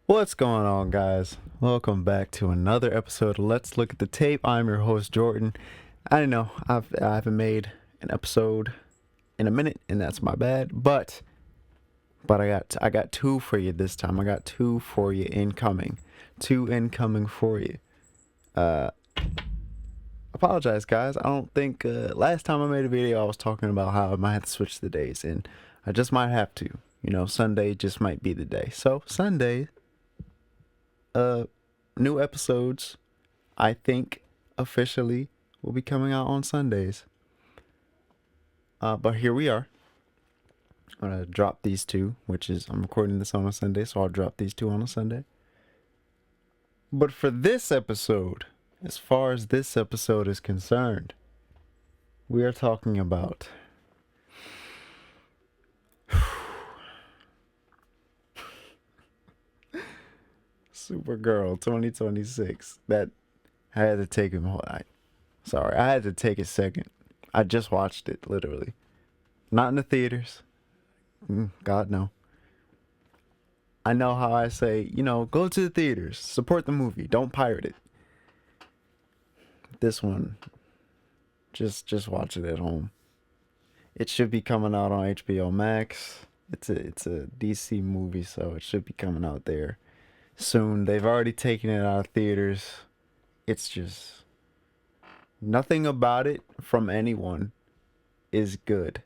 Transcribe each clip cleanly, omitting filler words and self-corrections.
What's going on, guys? Welcome back to another episode of Let's Look at the Tape. I'm your host, Jordan. I know I haven't made an episode in a minute, and that's my bad. But I got two for you this time. I got two for you incoming, two incoming for you. Uh, Apologize, guys. I don't think last time I made a video I was talking about how I might have to switch the days, and I just might have to. Sunday just might be the day. So Sunday, uh new episodes, I think, officially will be coming out on Sundays. But here we are. I'm gonna drop these two, which is I'm recording this on a Sunday, so I'll drop these two on a Sunday. But for this episode, as far as this episode is concerned, we are talking about Supergirl 2026. That I had to take him. Sorry, I had to take a second. I just watched it, literally. Not in the theaters. God, no. I know how I say, go to the theaters, support the movie, don't pirate it. This one, just watch it at home. It should be coming out on HBO Max. It's a DC movie, so it should be coming out there soon. They've already taken it out of theaters. It's just nothing about it from anyone is good.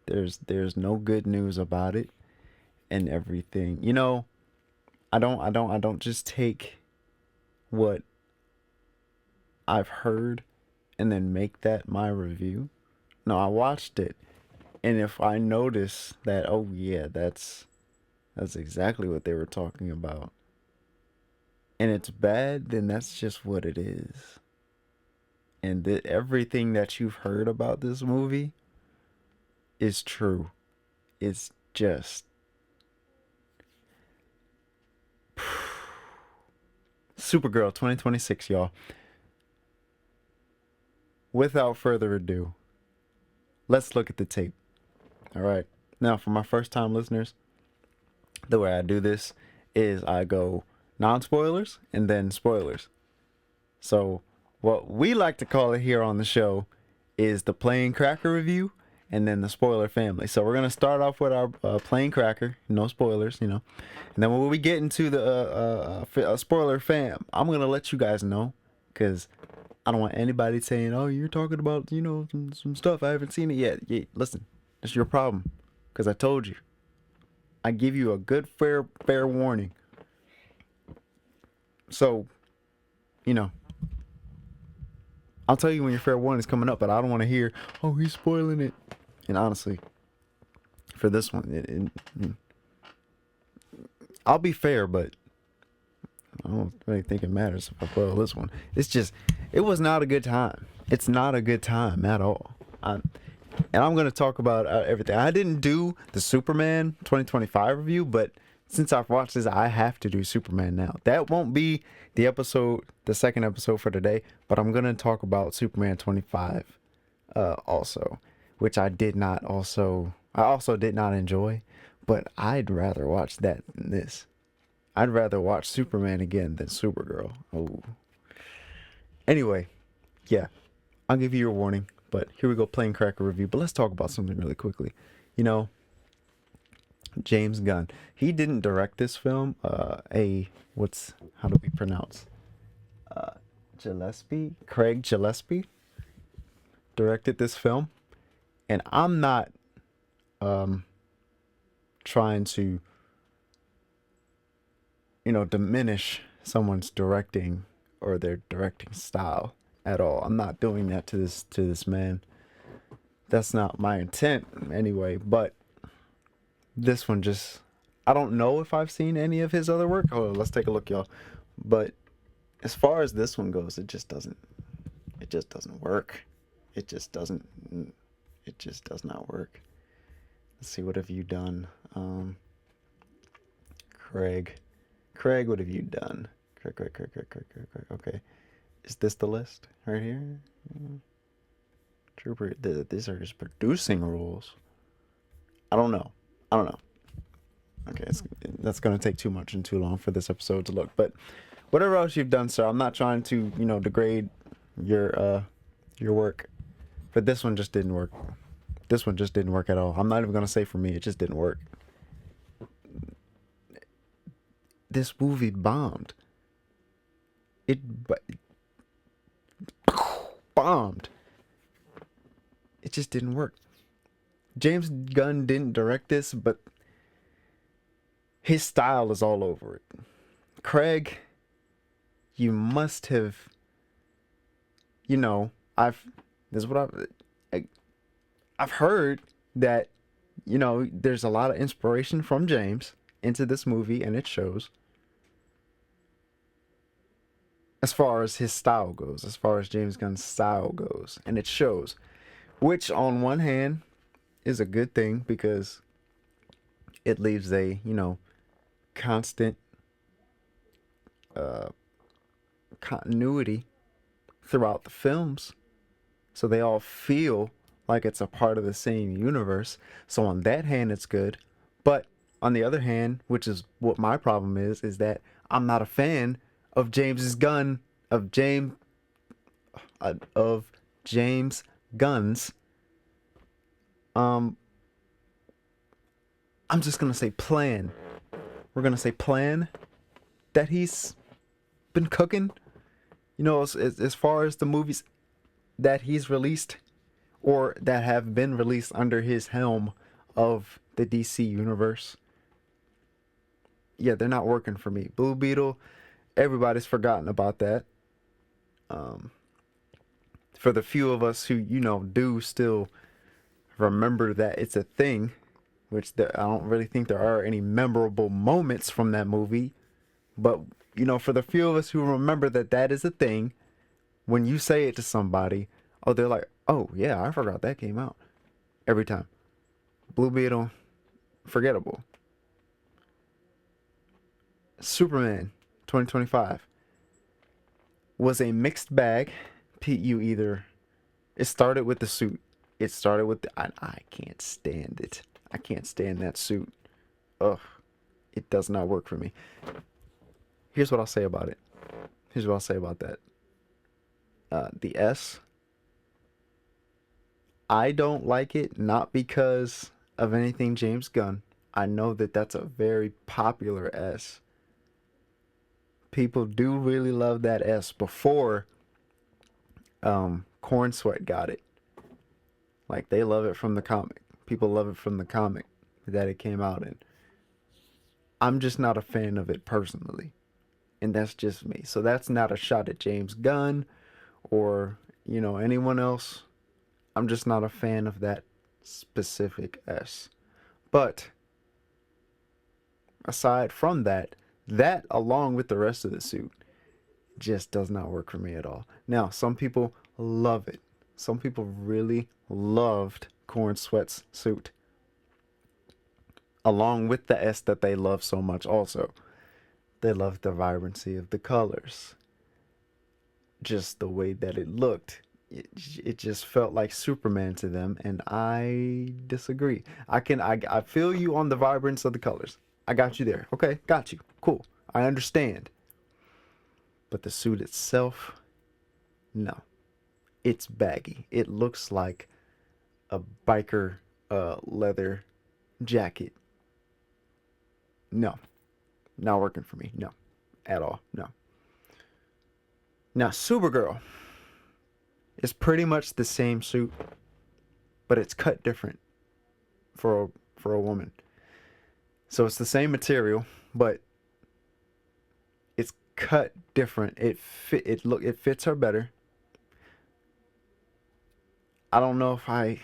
There's no good news about it and everything. I don't just take what I've heard and then make that my review. No, I watched it, and if I notice that, oh yeah, that's exactly what they were talking about, and it's bad, then that's just what it is. And everything that you've heard about this movie is true. It's just Supergirl 2026, y'all. Without further ado, let's look at the tape. All right. Now, for my first time listeners, the way I do this is I go non-spoilers and then spoilers. So, what we like to call it here on the show is the plain cracker review and then the spoiler family. So, we're going to start off with our plain cracker, no spoilers, And then when we get into the spoiler fam, I'm going to let you guys know, because I don't want anybody saying, "Oh, you're talking about some stuff I haven't seen it yet." Yeah, listen, that's your problem, because I told you. I give you a good fair warning. So, you know, I'll tell you when your fair warning is coming up, but I don't want to hear, "Oh, he's spoiling it." And honestly, for this one, I'll be fair, but I don't really think it matters if I spoil this one. It was not a good time. It's not a good time at all. And I'm going to talk about everything. I didn't do the Superman 2025 review, but since I've watched this, I have to do Superman now. That won't be the second episode for today, but I'm going to talk about Superman 25 also, which I also did not enjoy, but I'd rather watch that than this. I'd rather watch Superman again than Supergirl. Oh. Anyway, yeah, I'll give you your warning, but here we go, plain cracker review. But let's talk about something really quickly. James Gunn, he didn't direct this film. How do we pronounce? Craig Gillespie directed this film, and I'm not trying to diminish someone's directing or their directing style at all. I'm not doing that to this man. That's not my intent anyway, but this one I don't know if I've seen any of his other work. Oh, let's take a look, y'all. But as far as this one goes, it just doesn't work. It just does not work. Let's see, what have you done? Craig, what have you done? Craig. Okay. Is this the list right here? Trooper, these are his producing rules. I don't know. Okay, that's gonna take too much and too long for this episode to look. But whatever else you've done, sir, I'm not trying to, degrade your work. But this one just didn't work. This one just didn't work at all. I'm not even gonna say for me, it just didn't work. This movie bombed. It bombed. It just didn't work. James Gunn didn't direct this, but his style is all over it. Craig, you must have, I've this is what I've heard that, there's a lot of inspiration from James into this movie, and it shows. As far as his style goes, as far as James Gunn's style goes, and it shows. Which, on one hand, is a good thing because it leaves a, constant continuity throughout the films. So they all feel like it's a part of the same universe. So on that hand, it's good. But on the other hand, which is what my problem is that I'm not a fan of of James Gunn's. I'm just gonna say plan. We're gonna say plan that he's been cooking. As far as the movies that he's released or that have been released under his helm of the DC universe. Yeah, they're not working for me. Blue Beetle, everybody's forgotten about that. For the few of us who, do still remember that it's a thing, which I don't really think there are any memorable moments from that movie. But, for the few of us who remember that that is a thing, when you say it to somebody, they're like, oh, yeah, I forgot that came out. Every time. Blue Beetle, forgettable. Superman 2025 was a mixed bag. It started with the suit. It started with I can't stand it. I can't stand that suit. Ugh. It does not work for me. Here's what I'll say about it. Here's what I'll say about that. The S. I don't like it, not because of anything James Gunn. I know that that's a very popular S. People do really love that S before Corn Sweat got it. Like, they love it from the comic. People love it from the comic that it came out in. I'm just not a fan of it personally. And that's just me. So that's not a shot at James Gunn or, anyone else. I'm just not a fan of that specific S. But aside from that along with the rest of the suit just does not work for me at all. Now, some people love it. Some people really loved Corn Sweat's suit. Along with the S that they love so much also. They loved the vibrancy of the colors. Just the way that it looked. It just felt like Superman to them, and I disagree. I feel you on the vibrance of the colors. I got you there. Okay, got you. Cool. I understand. But the suit itself, no. It's baggy. It looks like a biker leather jacket. No. Not working for me. No. At all. No. Now, Supergirl is pretty much the same suit, but it's cut different for a woman. So it's the same material, but it's cut different. It fits her better. I don't know if I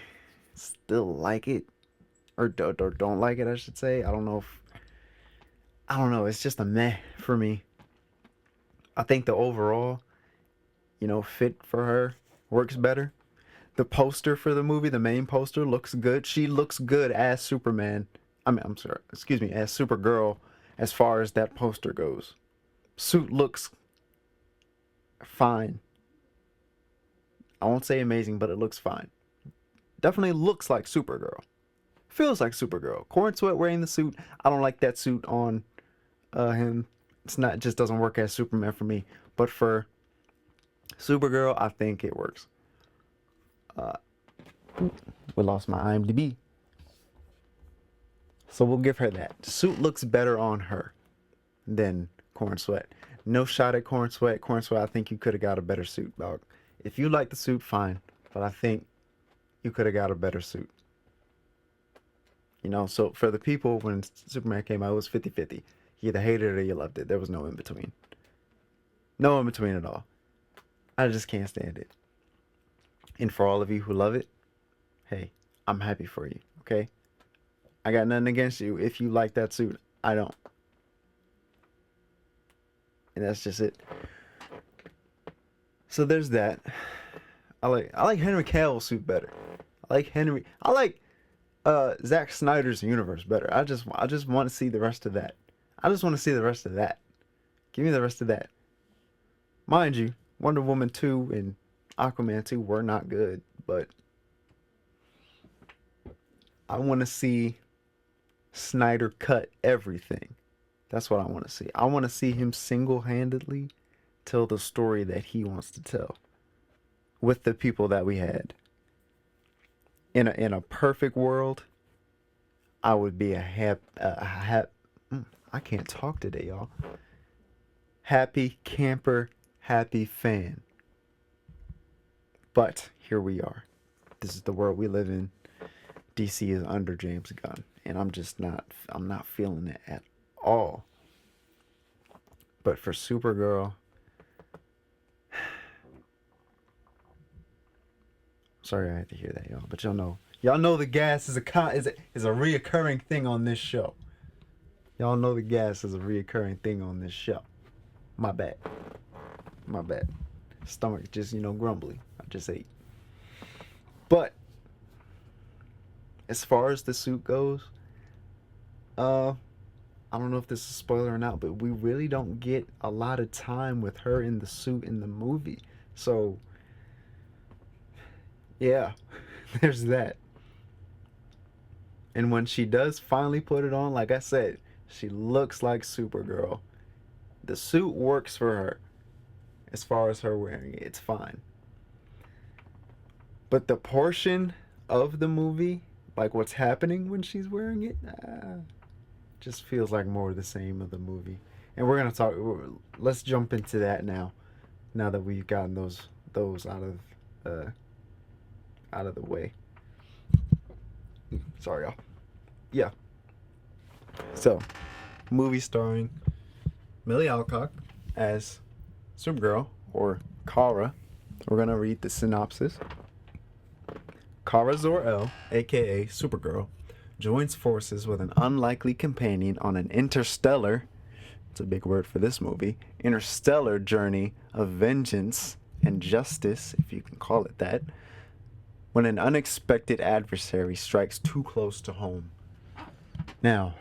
still like it or don't like it, I should say. I don't know. It's just a meh for me. I think the overall, fit for her works better. The poster for the movie, the main poster, looks good. She looks good as Superman. I'm sorry, excuse me, as Supergirl as far as that poster goes. Suit looks fine. I won't say amazing, but it looks fine. Definitely looks like Supergirl. Feels like Supergirl. Corn Sweat wearing the suit. I don't like that suit on him. It's not just doesn't work as Superman for me, but for Supergirl, I think it works. Uh, we lost my IMDb, so we'll give her that. Suit looks better on her than Corn Sweat. No shot at Corn Sweat. Corn Sweat, I think you could have got a better suit, dog. If you like the suit, fine, but I think you could have got a better suit. You know, so for the people, when Superman came out, it was 50-50. You either hated it or you loved it. There was no in between. No in between at all. I just can't stand it. And for all of you who love it, hey, I'm happy for you, okay? I got nothing against you if you like that suit. I don't. And that's just it. So there's that. I like Henry Cavill's suit better. I like Zack Snyder's universe better. I just want to see the rest of that. I just want to see the rest of that. Give me the rest of that. Mind you, Wonder Woman 2 and Aquaman 2 were not good, but I want to see Snyder cut everything. That's what I want to see. I want to see him single-handedly tell the story that he wants to tell with the people that we had. In a perfect world, I would be I can't talk today, y'all. Happy camper, happy fan. But here we are. This is the world we live in. DC is under James Gunn, and I'm not feeling it at all. But for Supergirl, sorry I had to hear that, y'all. But y'all know the gas is a reoccurring thing on this show. Y'all know the gas is a reoccurring thing on this show. My bad. Stomach just grumbly. I just ate. But as far as the suit goes, I don't know if this is a spoiler or not, but we really don't get a lot of time with her in the suit in the movie. So yeah, there's that. And when she does finally put it on, like I said, she looks like Supergirl. The suit works for her. As far as her wearing it, it's fine. But the portion of the movie, like what's happening when she's wearing it, just feels like more of the same of the movie. And we're gonna talk. Let's jump into that now. Now that we've gotten those out of the way. Sorry, y'all. Yeah. So, movie starring Millie Alcock as Supergirl, or Kara. We're gonna read the synopsis. Kara Zor-El, aka Supergirl, joins forces with an unlikely companion on an interstellar, it's a big word for this movie, interstellar journey of vengeance and justice, if you can call it that, when an unexpected adversary strikes too close to home. Now,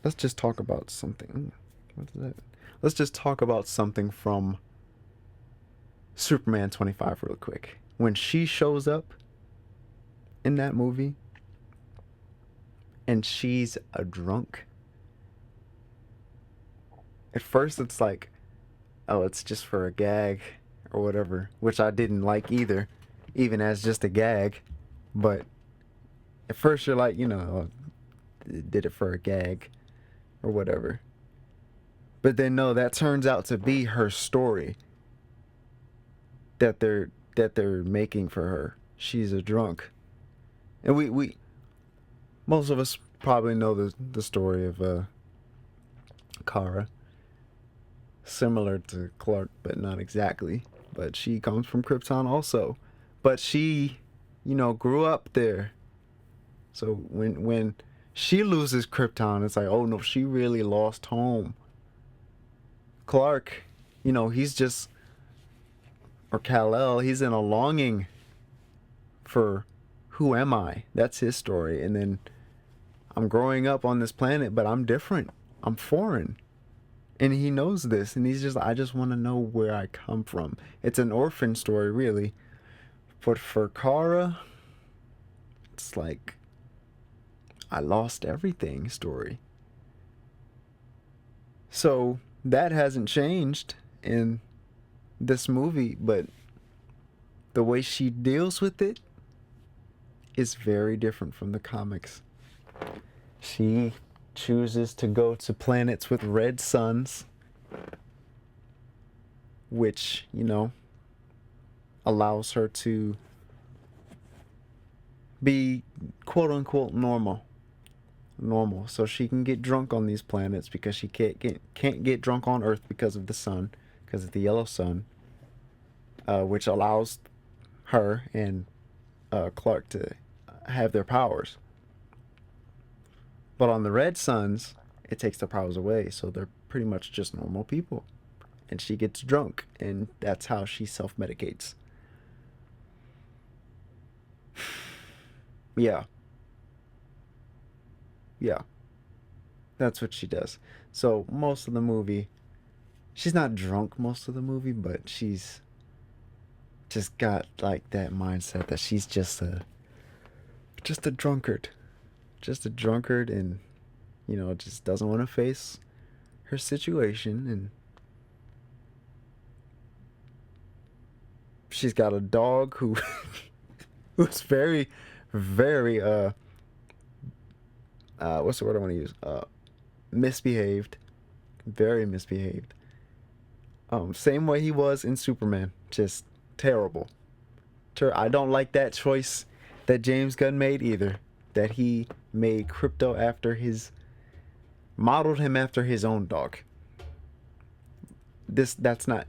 let's just talk about something. What's that? Let's just talk about something from Superman 25 real quick. When she shows up in that movie and she's a drunk, at first it's like, oh, it's just for a gag or whatever, which I didn't like either, even as just a gag. But at first you're like, did it for a gag or whatever. But then no, that turns out to be her story that they're making for her. She's a drunk. And we most of us probably know the story of Kara. Similar to Clark, but not exactly. But she comes from Krypton also. But she, grew up there. So when she loses Krypton, it's like, oh no, she really lost home. Clark, he's just, or Kal-El, he's in a longing for who am I? That's his story. And then I'm growing up on this planet, but I'm different. I'm foreign. And he knows this, and he's just, I just want to know where I come from. It's an orphan story, really. But for Kara, it's like, I lost everything story. So that hasn't changed in this movie, but the way she deals with it is very different from the comics. She chooses to go to planets with red suns, which, allows her to be quote unquote normal, so she can get drunk on these planets because she can't get drunk on Earth because of the sun, because of the yellow sun, which allows her and Clark to have their powers. But on the red suns, it takes their powers away, so they're pretty much just normal people. And she gets drunk, and that's how she self medicates. Yeah, yeah, that's what she does. So most of the movie, she's not drunk most of the movie, but she's just got like that mindset that she's just a drunkard, just a drunkard, and just doesn't want to face her situation. And she's got a dog who who's very, very what's the word I want to use? Misbehaved, very misbehaved. Same way he was in Superman, just terrible. I don't like that choice that James Gunn made either. That he made Crypto modeled him after his own dog. That's not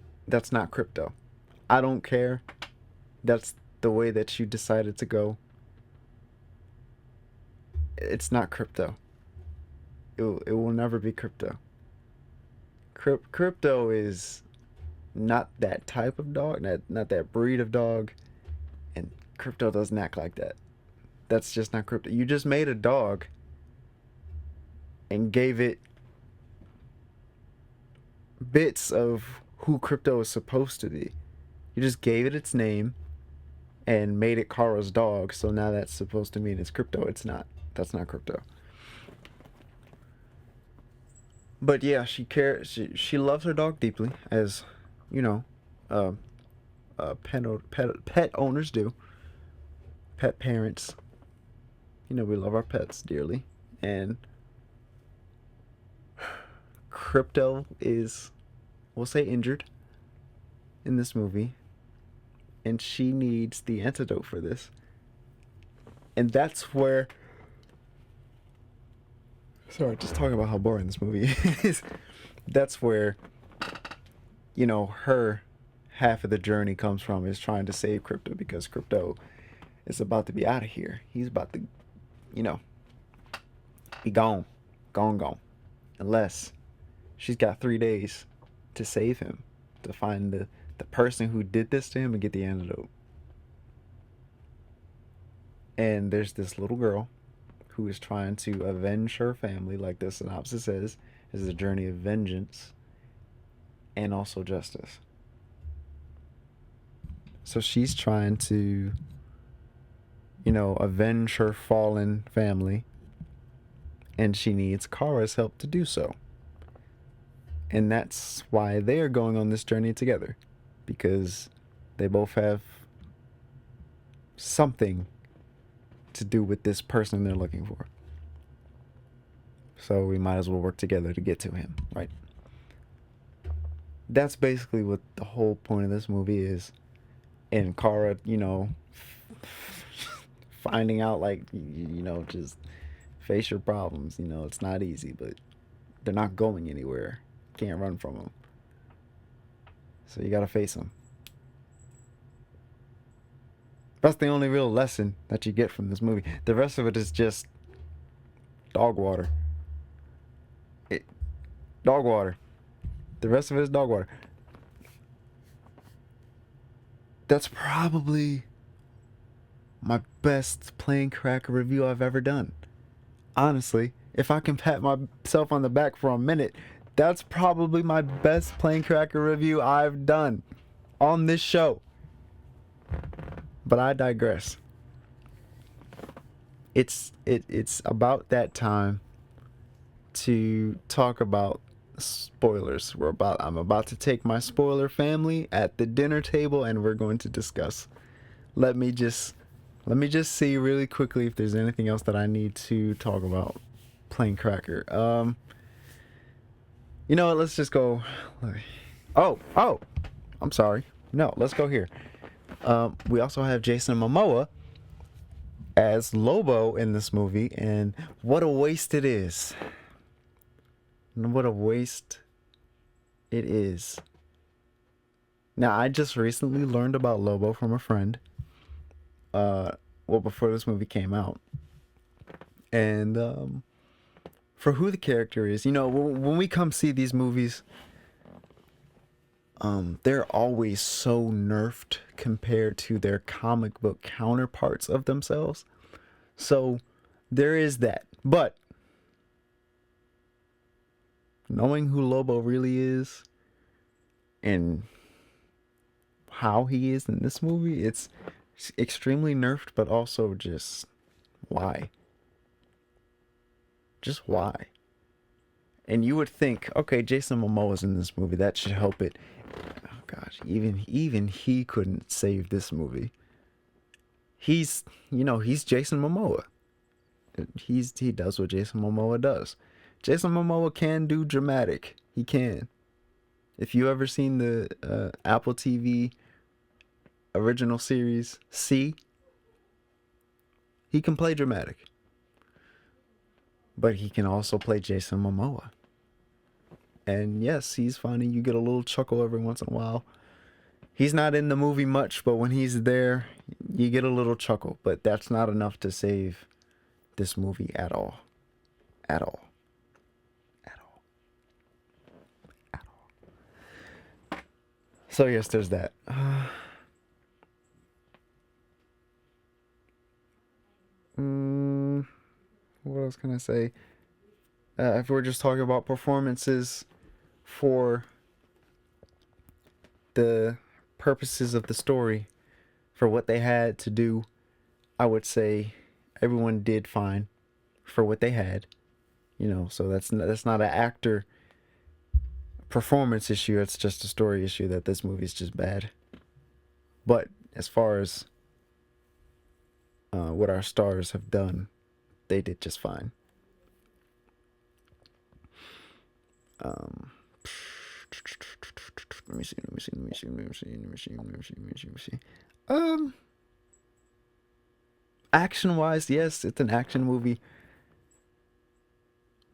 Crypto. I don't care. That's the way that you decided to go. It's not Crypto. It will never be Crypto. Crypto is not that type of dog, not that breed of dog, and Crypto doesn't act like that. That's just not Crypto. You just made a dog and gave it bits of who Crypto is supposed to be. You just gave it its name and made it Kara's dog, so now that's supposed to mean it's Crypto. It's not. That's not Crypto. But yeah, she cares. She loves her dog deeply, as you know, uh, pet owners do. Pet parents. We love our pets dearly, and Crypto is, we'll say, injured in this movie, and she needs the antidote for this. And that's where. Sorry, just talking about how boring this movie is. That's where, her half of the journey comes from, is trying to save Crypto, because Crypto is about to be out of here. He's about to, you know, be gone. Gone. Unless she's got 3 days to save him, to find the person who did this to him and get the antidote. And there's this little girl who is trying to avenge her family, like the synopsis says, is a journey of vengeance and also justice. So she's trying to, avenge her fallen family, and she needs Kara's help to do so. And that's why they are going on this journey together, because they both have something to do with this person they're looking for. So we might as well work together to get to him, right? That's basically what the whole point of this movie is. And Kara, finding out, like, just face your problems. It's not easy, but they're not going anywhere. Can't run from them. So you gotta face them. That's the only real lesson that you get from this movie. The rest of it is just dog water. Dog water. The rest of it is dog water. That's probably my best plane cracker review I've ever done. Honestly, if I can pat myself on the back for a minute, that's probably my best plane cracker review I've done on this show. But I digress. It's about that time to talk about spoilers. I'm about to take my spoiler family at the dinner table and we're going to discuss. Let me just let me just see really quickly if there's anything else that I need to talk about. Plain cracker. You know what? Let's just go. Oh, I'm sorry. No, let's go here. We also have Jason Momoa as Lobo in this movie, and what a waste it is. What a waste it is. Now, I just recently learned about Lobo from a friend. Uh, well, before this movie came out, and for who the character is, you know, when we come see these movies, they're always so nerfed compared to their comic book counterparts of themselves. So there is that. But knowing who Lobo really is and how he is in this movie, it's extremely nerfed, but also just why? Just why? And you would think, okay, Jason Momoa's in this movie, that should help it. Oh gosh, even he couldn't save this movie. He's he's Jason Momoa. He does what Jason Momoa does. Jason Momoa can do dramatic. He can. If you ever seen the Apple TV original series See, he can play dramatic. But he can also play Jason Momoa. And yes, he's funny. You get a little chuckle every once in a while. He's not in the movie much, but when he's there, you get a little chuckle. But that's not enough to save this movie at all. At all. At all. At all. So yes, there's that. What else can I say? If we're just talking about performances for the purposes of the story, for what they had to do, I would say everyone did fine for what they had. You know, so that's not an actor performance issue. It's just a story issue that this movie's just bad. But as far as what our stars have done, they did just fine. Um, let me see. Let me see. Let me see. Let me see. Let me see. Let me see. Let me see. Let me see. Um, Action wise, yes, it's an action movie,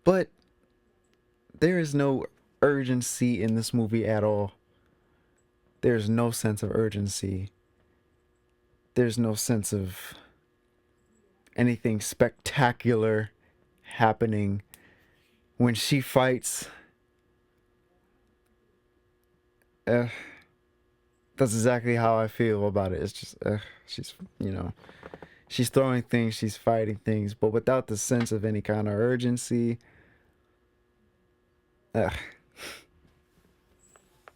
but there is no urgency in this movie at all. There's no sense of urgency. There's no sense of anything spectacular happening. When she fights, uh, that's exactly how I feel about it. It's just, she's, she's throwing things, she's fighting things, but without the sense of any kind of urgency. Ugh.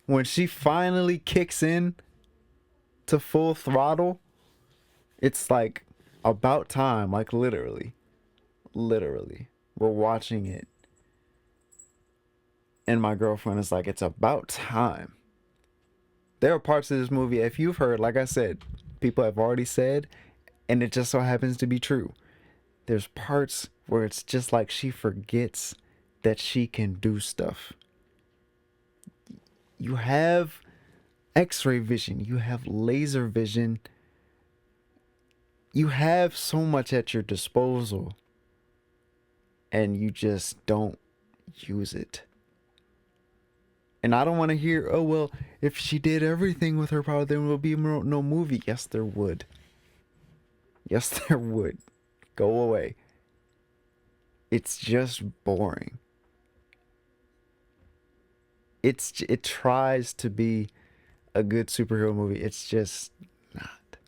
When she finally kicks in to full throttle, it's like about time, like literally. Literally. We're watching it. And my girlfriend is like, it's about time. There are parts of this movie, if you've heard, like I said, people have already said, and it just so happens to be true. There's parts where it's just like she forgets that she can do stuff. You have x-ray vision, you have laser vision, you have so much at your disposal, and you just don't use it. And I don't want to hear, oh, well, if she did everything with her power, then there will be no movie. Yes, there would. Yes, there would. Go away. It's just boring. It tries to be a good superhero movie. It's just not.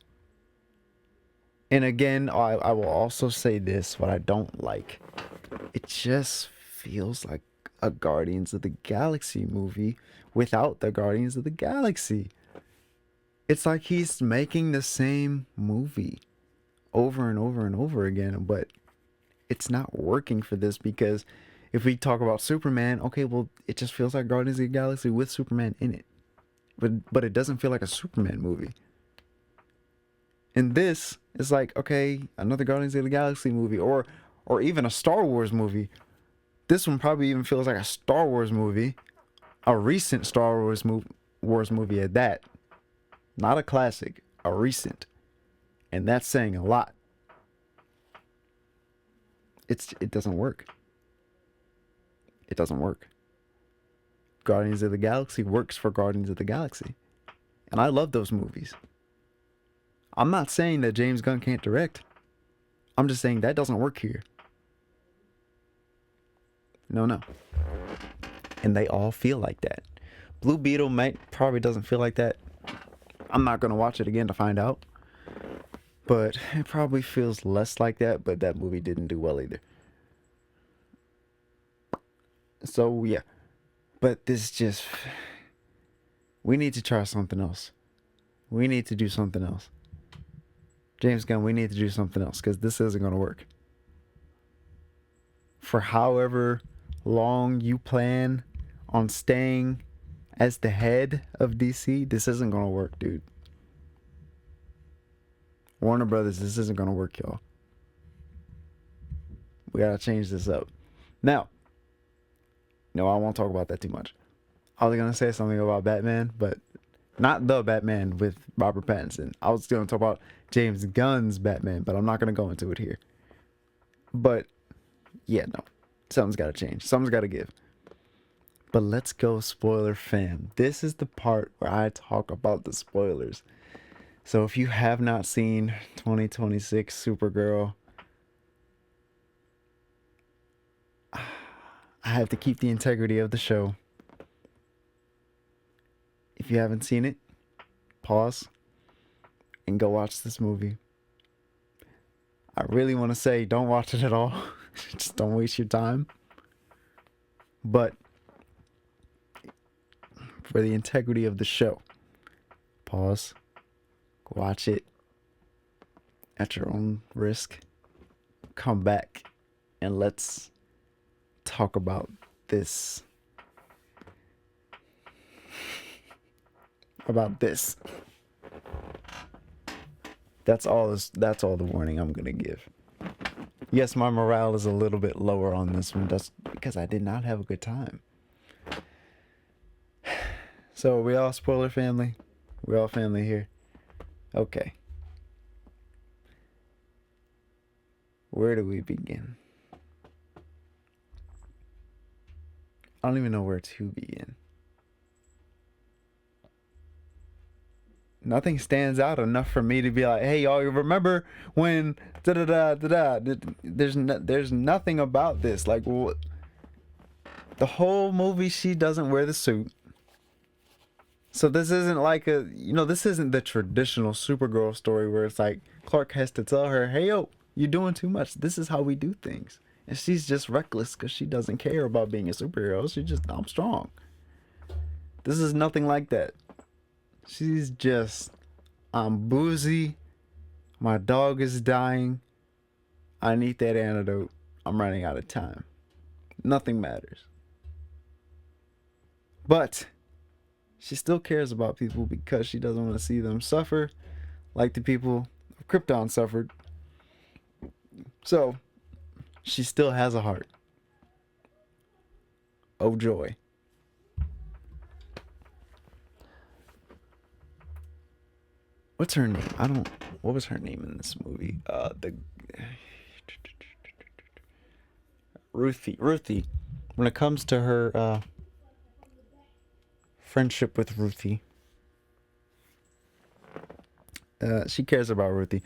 And again, I will also say this, what I don't like. It just feels like a Guardians of the Galaxy movie without the Guardians of the Galaxy. It's like he's making the same movie over and over and over again, but it's not working for this because if we talk about Superman, okay, well, it just feels like Guardians of the Galaxy with Superman in it. But it doesn't feel like a Superman movie. And this is like, okay, another Guardians of the Galaxy movie or even a Star Wars movie. This one probably even feels like a Star Wars movie, a recent Wars movie at that. Not a classic, a recent. And that's saying a lot. It doesn't work. It doesn't work. Guardians of the Galaxy works for Guardians of the Galaxy. And I love those movies. I'm not saying that James Gunn can't direct. I'm just saying that doesn't work here. No. And they all feel like that. Blue Beetle probably doesn't feel like that. I'm not going to watch it again to find out. But it probably feels less like that, but that movie didn't do well either. So, yeah. But this just... We need to try something else. We need to do something else. James Gunn, we need to do something else because this isn't going to work. For however long you plan on staying as the head of DC, this isn't going to work, dude. Warner Brothers, this isn't going to work, y'all. We got to change this up. Now, no, I won't talk about that too much. I was going to say something about Batman, but not the Batman with Robert Pattinson. I was going to talk about James Gunn's Batman, but I'm not going to go into it here. But, yeah, no. Something's got to change. Something's got to give. But let's go spoiler fam. This is the part where I talk about the spoilers. So if you have not seen 2026 Supergirl, I have to keep the integrity of the show. If you haven't seen it, pause and go watch this movie. I really want to say don't watch it at all. Just don't waste your time. But for the integrity of the show, pause, watch it at your own risk, come back, and let's talk about this. That's all the warning I'm gonna give. Yes, my morale is a little bit lower on this one. That's because I did not have a good time. So we all spoiler family? We all family here? Okay. Where do we begin? I don't even know where to begin. Nothing stands out enough for me to be like, hey, y'all, you remember when da-da-da-da-da? There's nothing about this. Like, the whole movie, she doesn't wear the suit. So this isn't like this isn't the traditional Supergirl story where it's like Clark has to tell her, hey, yo, you're doing too much. This is how we do things. And she's just reckless because she doesn't care about being a superhero. She's just, I'm strong. This is nothing like that. She's just, I'm boozy. My dog is dying. I need that antidote. I'm running out of time. Nothing matters. But she still cares about people because she doesn't want to see them suffer like the people of Krypton suffered. So, she still has a heart. Oh joy. What's her name? What was her name in this movie? Ruthie. When it comes to her friendship with Ruthie, she cares about Ruthie.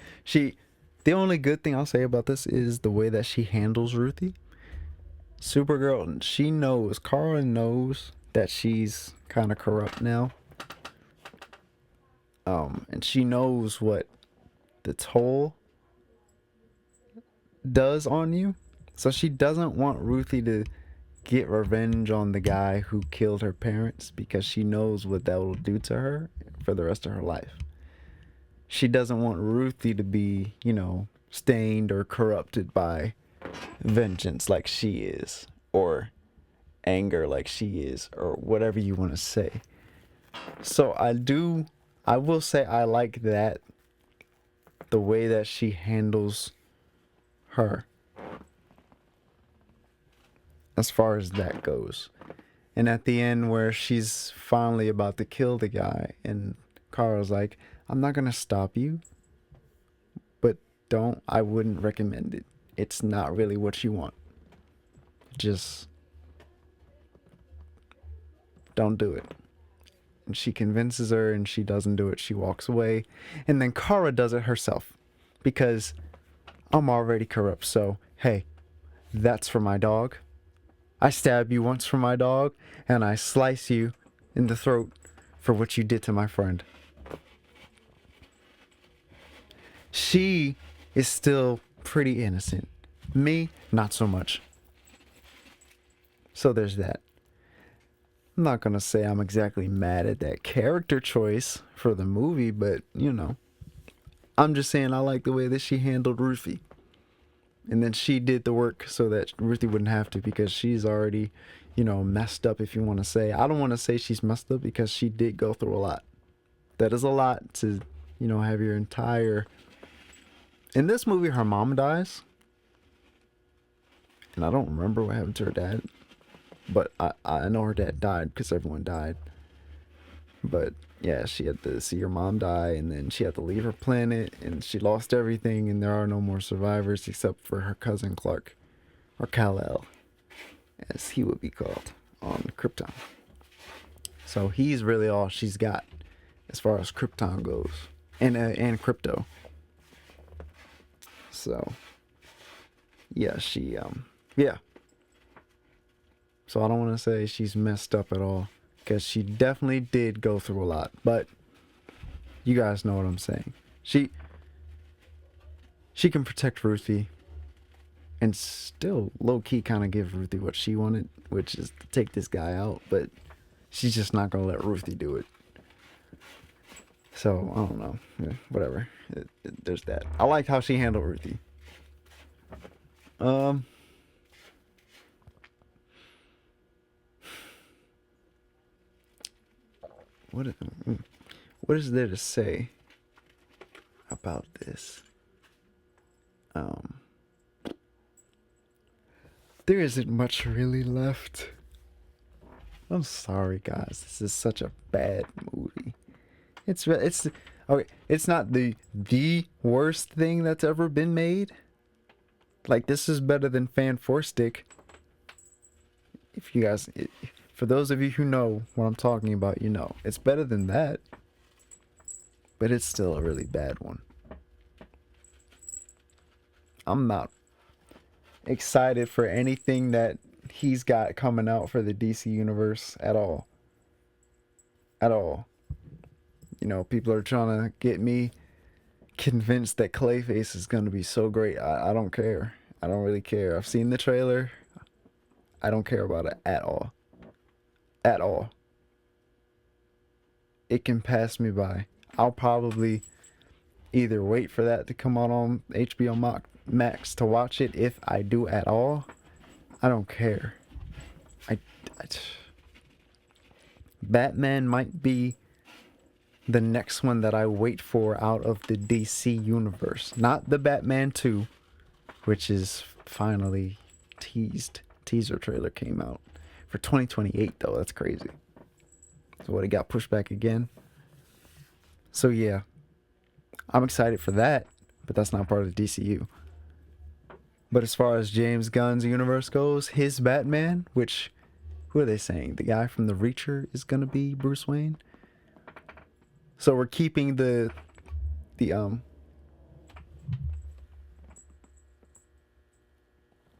The only good thing I'll say about this is the way that she handles Ruthie. Supergirl, Kara knows that she's kind of corrupt now. And she knows what the toll does on you. So she doesn't want Ruthie to get revenge on the guy who killed her parents because she knows what that will do to her for the rest of her life. She doesn't want Ruthie to be, stained or corrupted by vengeance like she is, or anger like she is, or whatever you want to say. So I will say I like that, the way that she handles her as far as that goes. And at the end, where she's finally about to kill the guy, and Kara's like, I'm not gonna stop you, but I wouldn't recommend it. It's not really what you want. Just don't do it. And she convinces her, and she doesn't do it. She walks away. And then Kara does it herself. Because I'm already corrupt, so hey, that's for my dog. I stab you once for my dog, and I slice you in the throat for what you did to my friend. She is still pretty innocent. Me, not so much. So there's that. I'm not gonna say I'm exactly mad at that character choice for the movie, but you know, I'm just saying I like the way that she handled Ruthie. And then she did the work so that Ruthie wouldn't have to, because she's already, messed up, if you want to say. I don't want to say she's messed up, because she did go through a lot. That is a lot to, have your entire... In this movie, her mom dies. And I don't remember what happened to her dad. But I know her dad died because everyone died. But yeah, she had to see her mom die, and then she had to leave her planet, and she lost everything, and there are no more survivors except for her cousin Clark, or Kal-El, as he would be called on Krypton. So he's really all she's got as far as Krypton goes, and Crypto. So yeah, yeah. So I don't want to say she's messed up at all, because she definitely did go through a lot. But you guys know what I'm saying. She can protect Ruthie and still low-key kind of give Ruthie what she wanted, which is to take this guy out. But she's just not going to let Ruthie do it. So, I don't know. Yeah, whatever. There's that. I liked how she handled Ruthie. What is there to say about this? There isn't much really left. I'm sorry, guys. This is such a bad movie. It's okay. It's not the worst thing that's ever been made. Like, this is better than Fan Four Stick. If you guys, for those of you who know what I'm talking about, it's better than that. But it's still a really bad one. I'm not excited for anything that he's got coming out for the DC universe at all. At all. People are trying to get me convinced that Clayface is going to be so great. I don't care. I don't really care. I've seen the trailer. I don't care about it at all. At all. It can pass me by. I'll probably either wait for that to come out on HBO Max to watch it, if I do at all. I don't care. Batman might be the next one that I wait for out of the DC universe. Not the Batman 2, which is finally teased. Teaser trailer came out for 2028 though. That's crazy. So what, it got pushed back again? So yeah, I'm excited for that, but that's not part of the DCU. But as far as James Gunn's universe goes, his Batman, which, who are they saying? The guy from The Reacher is gonna be Bruce Wayne. So we're keeping the what's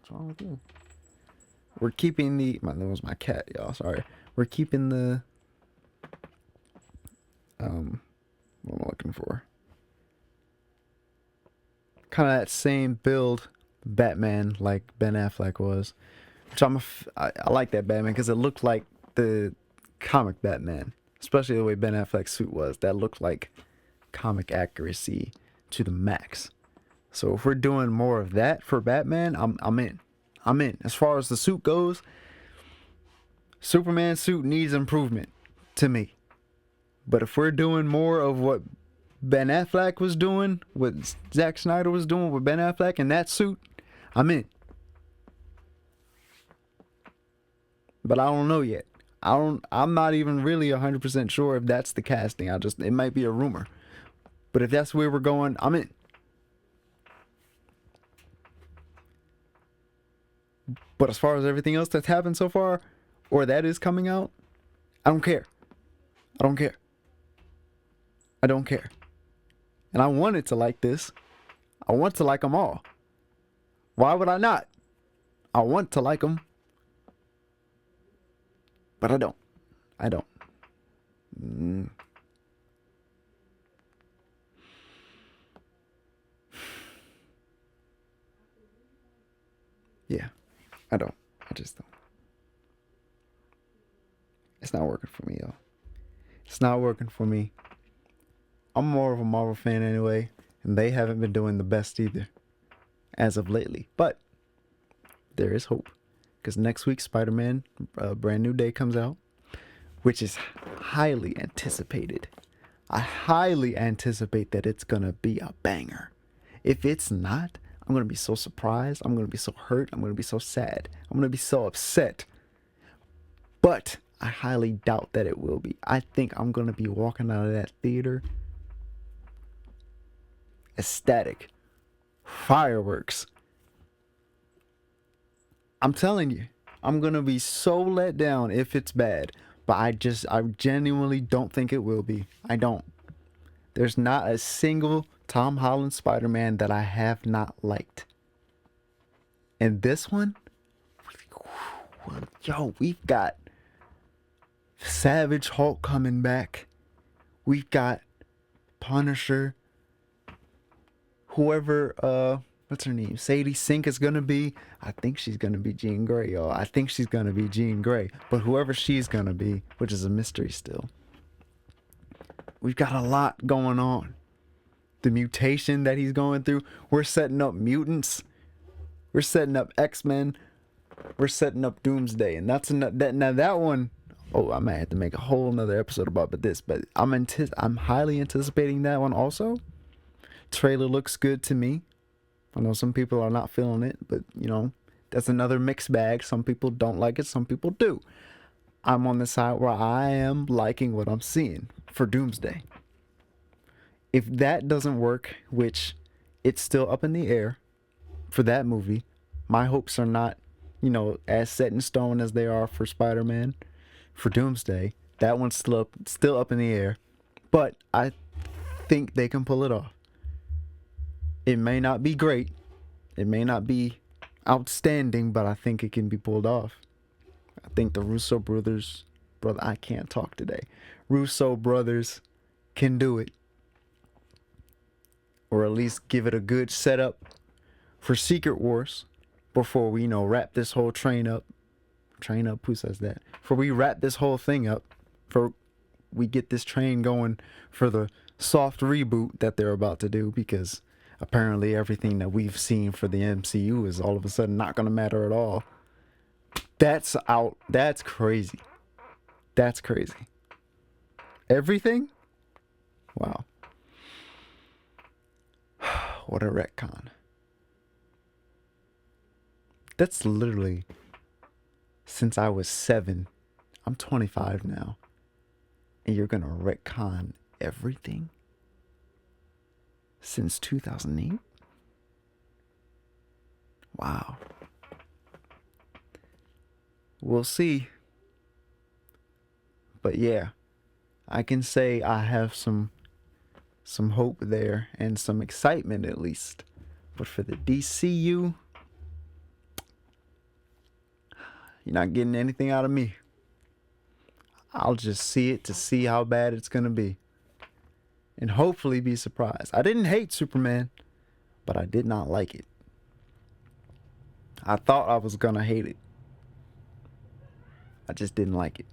wrong with you? We're keeping that was my cat, y'all. Sorry. We're keeping the what am I looking for? Kind of that same build Batman like Ben Affleck was, which I like that Batman because it looked like the comic Batman, especially the way Ben Affleck's suit was. That looked like comic accuracy to the max. So if we're doing more of that for Batman, I'm in. I'm in. As far as the suit goes, Superman's suit needs improvement to me. But if we're doing more of what Ben Affleck was doing, what Zack Snyder was doing with Ben Affleck in that suit, I'm in. But I don't know yet. I'm not even really 100% sure if that's the casting. It might be a rumor. But if that's where we're going, I'm in. But as far as everything else that's happened so far, or that is coming out, I don't care. I don't care. I don't care. And I wanted to like this. I want to like them all. Why would I not? I want to like them. But I don't. I don't. Yeah. I don't. I just don't. It's not working for me, yo. It's not working for me. I'm more of a Marvel fan anyway, and they haven't been doing the best either as of lately. But there is hope, because next week Spider-Man, Brand New Day comes out, which is highly anticipated. I highly anticipate that it's gonna be a banger. If it's not, I'm gonna be so surprised. I'm gonna be so hurt. I'm gonna be so sad. I'm gonna be so upset. But I highly doubt that it will be. I think I'm gonna be walking out of that theater ecstatic. Fireworks. I'm telling you, I'm gonna be so let down if it's bad. But I genuinely don't think it will be. I don't. There's not a single Tom Holland Spider-Man that I have not liked. And this one, yo, we've got Savage Hulk coming back. We've got Punisher. Whoever, what's her name? Sadie Sink is gonna be. I think she's gonna be Jean Grey, y'all. I think she's gonna be Jean Grey. But whoever she's gonna be, which is a mystery still. We've got a lot going on. The mutation that he's going through. We're setting up mutants. We're setting up X-Men. We're setting up Doomsday, and that's that one. Oh, I might have to make a whole another episode about this, but I'm highly anticipating that one also. Trailer looks good to me. I know some people are not feeling it, but that's another mixed bag. Some people don't like it, some people do. I'm on the side where I am liking what I'm seeing for Doomsday. If that doesn't work, which it's still up in the air for that movie, my hopes are not, as set in stone as they are for Spider-Man. For Doomsday, that one's still up in the air, but I think they can pull it off. It may not be great, it may not be outstanding, but I think it can be pulled off. I think the Russo brothers, I can't talk today. Russo brothers can do it, or at least give it a good setup for Secret Wars before we wrap this whole train up. Who says that? Before we wrap this whole thing up, for we get this train going for the soft reboot that they're about to do, because apparently everything that we've seen for the MCU is all of a sudden not going to matter at all. That's out. That's crazy. That's crazy. Everything? Wow. What a retcon. That's literally since I was 7. I'm 25 now. And you're going to retcon everything? Since 2008? Wow. We'll see. But yeah, I can say I have some hope there and some excitement at least. But for the DCU, you're not getting anything out of me. I'll just see it to see how bad it's going to be. And hopefully be surprised. I didn't hate Superman, but I did not like it. I thought I was going to hate it. I just didn't like it.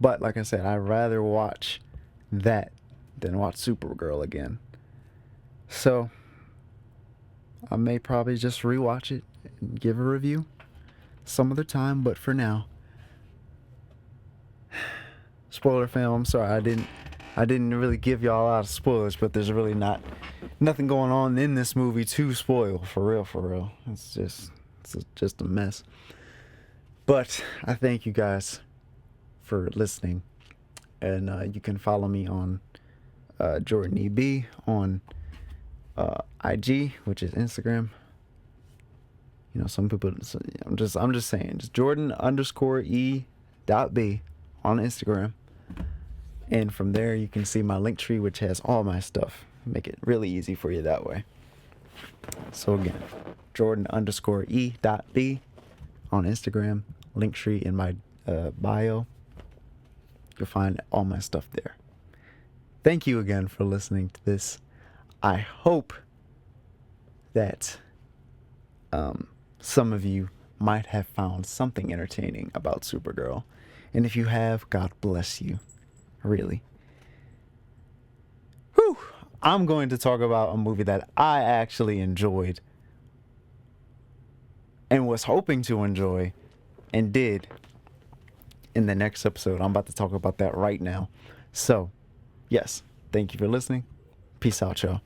But like I said, I'd rather watch that than watch Supergirl again. So, I may probably just rewatch it and give a review some other time, but for now, spoiler fam, I'm sorry I didn't really give y'all a lot of spoilers, but there's really nothing going on in this movie to spoil, for real, for real. It's just a mess. But I thank you guys for listening, and you can follow me on Jordan EB on IG, which is Instagram. You know, some people. I'm just saying, just Jordan underscore E dot B on Instagram, and from there you can see my link tree, which has all my stuff. Make it really easy for you that way. So again, Jordan underscore E dot B on Instagram. Link tree in my bio. You'll find all my stuff there. Thank you again for listening to this. I hope that some of you might have found something entertaining about Supergirl. And if you have, God bless you. Really. Whew. I'm going to talk about a movie that I actually enjoyed and was hoping to enjoy and did in the next episode. I'm about to talk about that right now. So, yes, thank you for listening. Peace out, y'all.